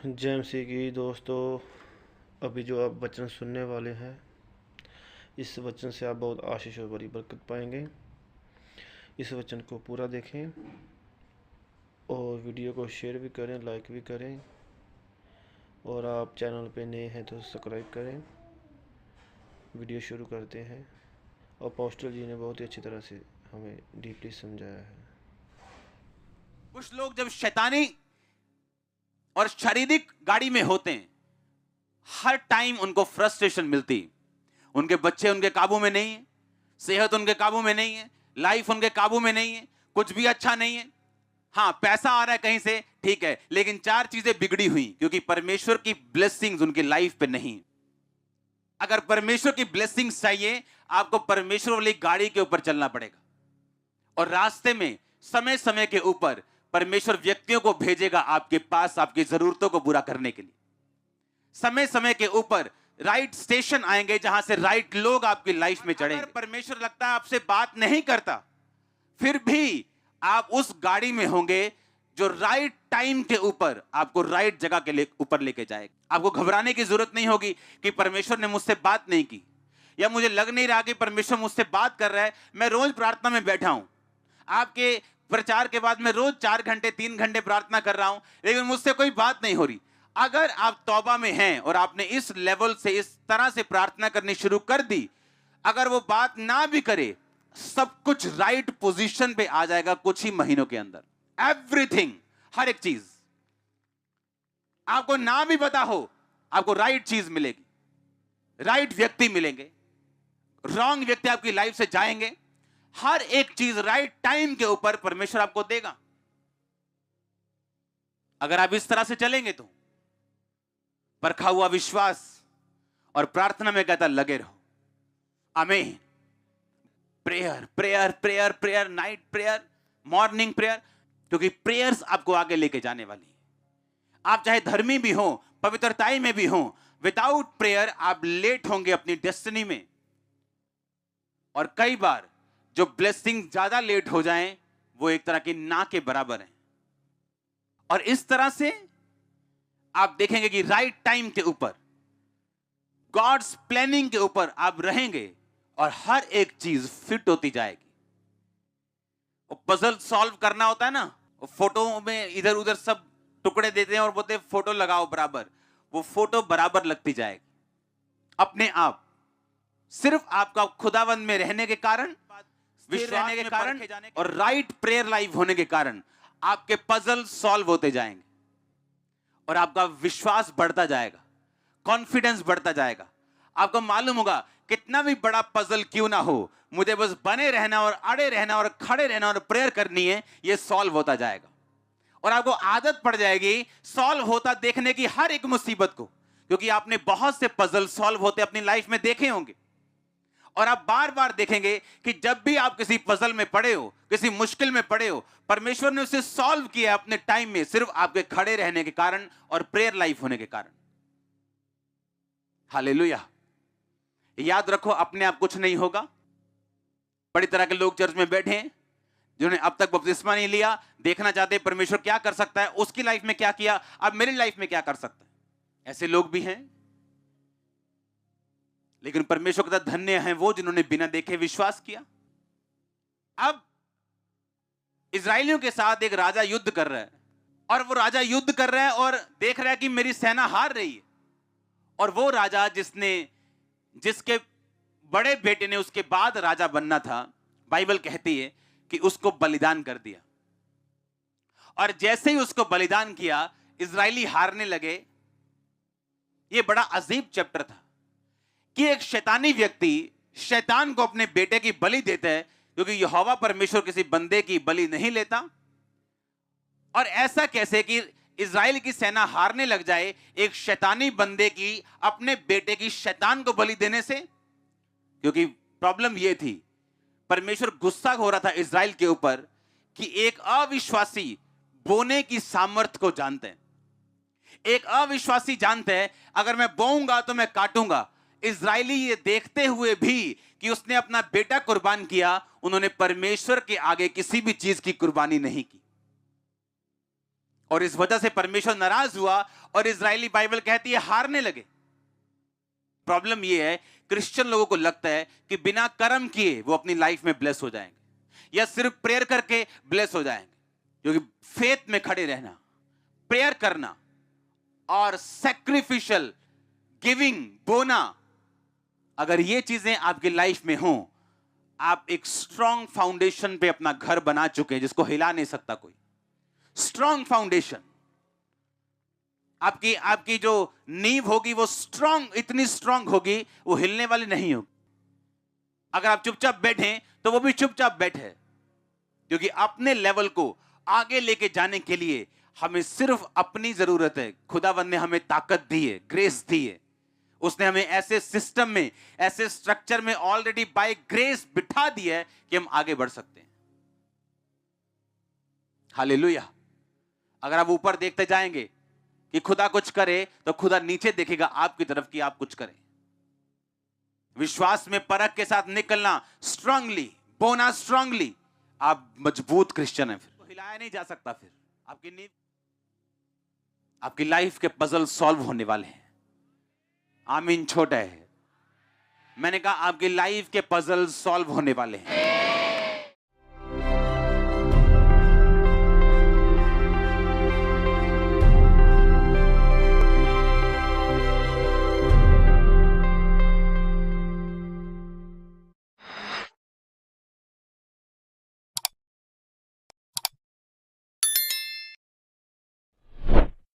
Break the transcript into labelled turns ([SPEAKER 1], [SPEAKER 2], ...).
[SPEAKER 1] जय मसीह की दोस्तों। अभी जो आप वचन सुनने वाले हैं, इस वचन से आप बहुत आशीष और बड़ी बरकत पाएंगे। इस वचन को पूरा देखें और वीडियो को शेयर भी करें, लाइक भी करें, और आप चैनल पे नए हैं तो सब्सक्राइब करें। वीडियो शुरू करते हैं। और अपोस्टल जी ने बहुत ही अच्छी तरह से हमें डीपली समझाया है।
[SPEAKER 2] कुछ लोग जब शैतानी और शारीरिक गाड़ी में होते हैं, हर टाइम उनको फ्रस्ट्रेशन मिलती है। उनके बच्चे उनके काबू में नहीं है, सेहत उनके काबू में नहीं है, लाइफ उनके काबू में नहीं है, कुछ भी अच्छा नहीं है। हाँ, पैसा आ रहा है कहीं से, ठीक है, लेकिन चार चीजें बिगड़ी हुई क्योंकि परमेश्वर की ब्लेसिंग्स उनकी लाइफ पे नहीं। अगर परमेश्वर की ब्लेसिंग्स चाहिए, आपको परमेश्वर वाली गाड़ी के ऊपर चलना पड़ेगा। और रास्ते में समय समय के ऊपर परमेश्वर व्यक्तियों को भेजेगा आपके पास आपकी जरूरतों को पूरा करने के लिए। समय समय के ऊपर राइट स्टेशन आएंगे जहां से राइट लोग आपकी लाइफ में चढ़ेंगे। परमेश्वर लगता है आपसे बात नहीं करता, फिर भी आप उस गाड़ी में होंगे जो राइट टाइम के ऊपर आपको राइट जगह के लिए ऊपर लेके जाएगा। आपको घबराने की जरूरत नहीं होगी कि परमेश्वर ने मुझसे बात नहीं की, या मुझे लग नहीं रहा कि परमेश्वर मुझसे बात कर रहा है। मैं रोज प्रार्थना में बैठा हूं, आपके प्रचार के बाद मैं रोज 4 घंटे 3 घंटे प्रार्थना कर रहा हूं, लेकिन मुझसे कोई बात नहीं हो रही। अगर आप तौबा में हैं और आपने इस लेवल से इस तरह से प्रार्थना करनी शुरू कर दी, अगर वो बात ना भी करे, सब कुछ राइट पोजीशन पे आ जाएगा कुछ ही महीनों के अंदर। एवरीथिंग, हर एक चीज आपको ना भी पता हो, आपको राइट चीज मिलेगी, राइट व्यक्ति मिलेंगे, रॉन्ग व्यक्ति आपकी लाइफ से जाएंगे। हर एक चीज राइट टाइम के ऊपर परमेश्वर आपको देगा। अगर आप इस तरह से चलेंगे तो परखा हुआ विश्वास और प्रार्थना में कहता लगे रहो। आमीन। Prayer prayer prayer prayer, night prayer, morning prayer, क्योंकि प्रेयर्स आपको आगे लेके जाने वाली है। आप चाहे धर्मी भी हो, पवित्रताई में भी हो, विदाउट प्रेयर आप लेट होंगे अपनी डेस्टिनी में। और कई बार जो ब्लेसिंग ज्यादा लेट हो जाएं, वो एक तरह की ना के बराबर है। और इस तरह से आप देखेंगे कि राइट टाइम के ऊपर, गॉड्स प्लानिंग के ऊपर आप रहेंगे और हर एक चीज फिट होती जाएगी। वो पजल सॉल्व करना होता है ना, वो फोटो में इधर उधर सब टुकड़े देते हैं और बोलते हैं फोटो लगाओ बराबर, वो फोटो बराबर लगती जाएगी अपने आप। सिर्फ आपका खुदावंद में रहने के कारण, विश्वास रहने के कारण और राइट प्रेयर लाइफ होने के कारण आपके पजल सॉल्व होते जाएंगे और आपका विश्वास बढ़ता जाएगा, कॉन्फिडेंस बढ़ता जाएगा। आपको मालूम होगा कितना भी बड़ा पजल क्यों ना हो, मुझे बस बने रहना और अड़े रहना और खड़े रहना और प्रेयर करनी है, ये सॉल्व होता जाएगा। और आपको आदत पड़ जाएगी सॉल्व होता देखने की हर एक मुसीबत को, क्योंकि आपने बहुत से पजल सॉल्व होते अपनी लाइफ में देखे होंगे। और आप बार बार देखेंगे कि जब भी आप किसी पजल में पड़े हो, किसी मुश्किल में पड़े हो, परमेश्वर ने उसे सॉल्व किया अपने टाइम में, सिर्फ आपके खड़े रहने के कारण और प्रेयर लाइफ होने के कारण। हालेलुया। याद रखो, अपने आप कुछ नहीं होगा। बड़ी तरह के लोग चर्च में बैठे हैं जिन्होंने अब तक बपतिस्मा नहीं लिया, देखना चाहते हैं परमेश्वर क्या कर सकता है, उसकी लाइफ में क्या किया, अब मेरी लाइफ में क्या कर सकता है। ऐसे लोग भी हैं। लेकिन परमेश्वर कहता धन्य हैं वो जिन्होंने बिना देखे विश्वास किया। अब इजरायलियों के साथ एक राजा युद्ध कर रहा है, और वो राजा युद्ध कर रहा है और देख रहा है कि मेरी सेना हार रही है। और वो राजा जिसके बड़े बेटे ने उसके बाद राजा बनना था, बाइबल कहती है कि उसको बलिदान कर दिया। और जैसे ही उसको बलिदान किया, इजरायली हारने लगे। ये बड़ा अजीब चैप्टर था कि एक शैतानी व्यक्ति शैतान को अपने बेटे की बलि देता है, क्योंकि यहोवा परमेश्वर किसी बंदे की बलि नहीं लेता। और ऐसा कैसे कि इजराइल की सेना हारने लग जाए एक शैतानी बंदे की अपने बेटे की शैतान को बलि देने से। क्योंकि प्रॉब्लम यह थी, परमेश्वर गुस्सा हो रहा था इजराइल के ऊपर कि एक अविश्वासी बोने की सामर्थ को जानते हैं। एक अविश्वासी जानते हैं अगर मैं बोऊंगा तो मैं काटूंगा। इजरायली ये देखते हुए भी कि उसने अपना बेटा कुर्बान किया, उन्होंने परमेश्वर के आगे किसी भी चीज की कुर्बानी नहीं की। और इस वजह से परमेश्वर नाराज हुआ और इजरायली बाइबल कहती है हारने लगे। प्रॉब्लम यह है, क्रिश्चियन लोगों को लगता है कि बिना कर्म किए वो अपनी लाइफ में ब्लेस हो जाएंगे या सिर्फ प्रेयर करके ब्लेस हो जाएंगे। क्योंकि फेथ में खड़े रहना, प्रेयर करना और सैक्रिफिशियल गिविंग, बोना, अगर ये चीजें आपकी लाइफ में हो, आप एक स्ट्रॉन्ग फाउंडेशन पे अपना घर बना चुके हैं जिसको हिला नहीं सकता कोई। स्ट्रॉन्ग फाउंडेशन, आपकी जो नींव होगी वो स्ट्रॉन्ग, इतनी स्ट्रॉन्ग होगी वो हिलने वाली नहीं होगी। अगर आप चुपचाप बैठे तो वो भी चुपचाप बैठे, क्योंकि अपने लेवल को आगे लेके जाने के लिए हमें सिर्फ अपनी जरूरत है। खुदावंद ने हमें ताकत दी है, ग्रेस दी है। उसने हमें ऐसे सिस्टम में, ऐसे स्ट्रक्चर में ऑलरेडी बाय ग्रेस बिठा दिया है कि हम आगे बढ़ सकते हैं। हालेलुया। अगर आप ऊपर देखते जाएंगे कि खुदा कुछ करे तो खुदा नीचे देखेगा आपकी तरफ कि आप कुछ करें। विश्वास में परख के साथ निकलना, स्ट्रांगली बोना, स्ट्रांगली, आप मजबूत क्रिश्चियन हैं। फिर हिलाया नहीं जा सकता। फिर आपकी लाइफ के पजल सॉल्व होने वाले हैं। आमीन। छोटा है, मैंने कहा आपकी लाइफ के पजल सॉल्व होने वाले हैं।